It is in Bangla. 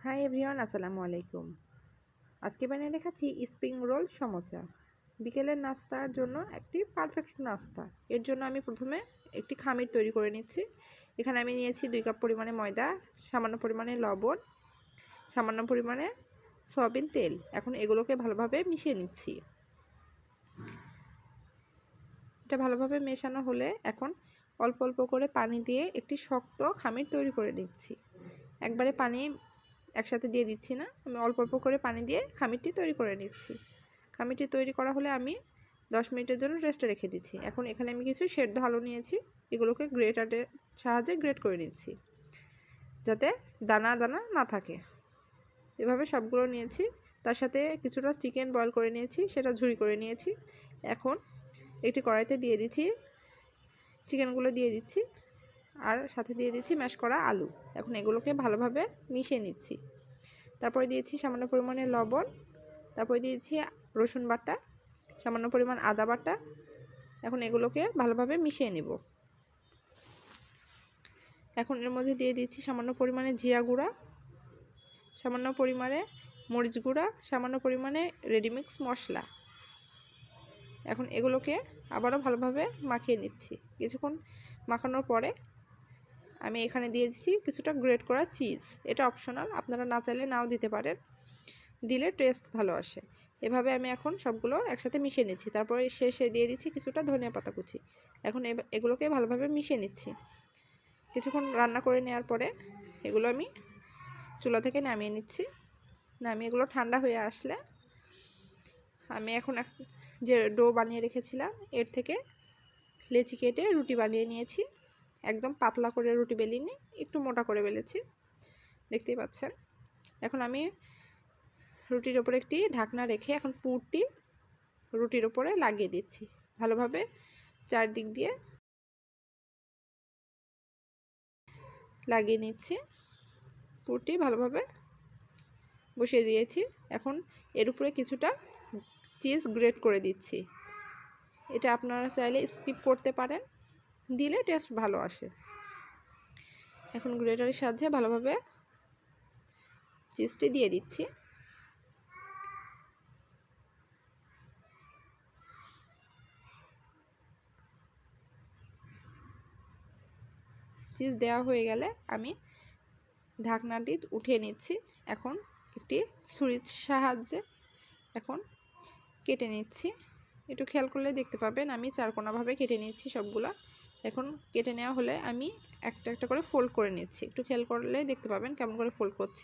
হাই এভরিওয়ান, আসসালামু আলাইকুম। আজকে বানিয়ে দেখাচ্ছি স্প্রিং রোল সমোচা। বিকেলের নাস্তার জন্য একটি পারফেক্ট নাস্তা। এর জন্য আমি প্রথমে একটি খামির তৈরি করে নিচ্ছি। এখানে আমি নিয়েছি 2 কাপ পরিমাণে ময়দা, সামান্য পরিমাণে লবণ, সামান্য পরিমাণে সয়াবিন তেল। এখন এগুলোকে ভালোভাবে মিশিয়ে নিচ্ছি। এটা ভালোভাবে মেশানো হলে এখন অল্প অল্প করে পানি দিয়ে একটি শক্ত খামির তৈরি করে নিচ্ছি। একবারে পানি একসাথে দিয়ে দিচ্ছি না, আমি অল্প অল্প করে পানি দিয়ে খামিরটি তৈরি করে নিচ্ছি। খামিরটি তৈরি করা হলে আমি 10 মিনিটের জন্য রেস্টে রেখে দিচ্ছি। এখন এখানে আমি কিছু সেদ্ধ আলু নিয়েছি, এগুলোকে গ্রেটারের সাহায্যে গ্রেট করে নিচ্ছি যাতে দানা দানা না থাকে। এভাবে সবগুলো নিয়েছি। তার সাথে কিছুটা চিকেন বয়েল করে নিয়েছি, সেটা ঝুরি করে নিয়েছি। এখন একটি কড়াইতে দিয়ে দিচ্ছি, চিকেনগুলো দিয়ে দিচ্ছি আর সাথে দিয়ে দিচ্ছি ম্যাশ করা আলু। এখন এগুলোকে ভালোভাবে মিশিয়ে নিচ্ছি। তারপরে দিয়েছি সামান্য পরিমাণে লবণ, তারপরে দিয়েছি রসুন বাটা, সামান্য পরিমাণ আদা বাটা। এখন এগুলোকে ভালোভাবে মিশিয়ে নেব। এখন এর মধ্যে দিয়ে দিচ্ছি সামান্য পরিমাণে জিরা গুঁড়া, সামান্য পরিমাণে মরিচ গুঁড়া, সামান্য পরিমাণে রেডিমিক্স মশলা। এখন এগুলোকে আবারও ভালোভাবে মাখিয়ে নিচ্ছি। কিছুক্ষণ মাখানোর পরে আমি এখানে দিয়ে দিচ্ছি কিছুটা গ্রেট করা চিজ। এটা অপশনাল, আপনারা না চাইলে নাও দিতে পারেন, দিলে টেস্ট ভালো আসে। এভাবে আমি এখন সবগুলো একসাথে মিশিয়ে নিচ্ছি। তারপরে শেষে দিয়ে দিচ্ছি কিছুটা ধনিয়া পাতা কুচি। এখন এগুলোকে ভালোভাবে মিশিয়ে নিচ্ছি। কিছুক্ষণ রান্না করে নেওয়ার পরে এগুলো আমি চুলা থেকে নামিয়ে নিচ্ছি। নামিয়ে এগুলো ঠান্ডা হয়ে আসলে আমি এখন যে ডো বানিয়ে রেখেছিলাম এর থেকে লেচি কেটে রুটি বানিয়ে নিয়েছি। একদম পাতলা করে রুটি বেলিনি, একটু মোটা করে বেলেছি, দেখতেই পাচ্ছেন। এখন আমি রুটির ওপরে একটি ঢাকনা রেখে এখন পুরটি রুটির ওপরে লাগিয়ে দিচ্ছি। ভালোভাবে চারদিক দিয়ে লাগিয়ে নিচ্ছি। পুরটি ভালোভাবে বসিয়ে দিয়েছি। এখন এর উপরে কিছুটা চিজ গ্রেট করে দিচ্ছি। এটা আপনারা চাইলে স্কিপ করতে পারেন, দিলে টেস্ট ভালো আসে। এখন গ্রেটারের সাহায্যে ভালোভাবে চিজটি দিয়ে দিচ্ছি। চিজ দেওয়া হয়ে গেলে আমি ঢাকনাটি উঠিয়ে নিচ্ছি। এখন একটি ছুরির সাহায্যে এখন কেটে নিচ্ছি। একটু খেয়াল করলে দেখতে পাবেন আমি চারকোনাভাবে কেটে নিচ্ছি সবগুলা। এখন কেটে নেওয়া হলে আমি একটা একটা করে ফোল্ড করে নিচ্ছি। একটু খেয়াল করলে দেখতে পাবেন কেমন করে ফোল্ড করছি।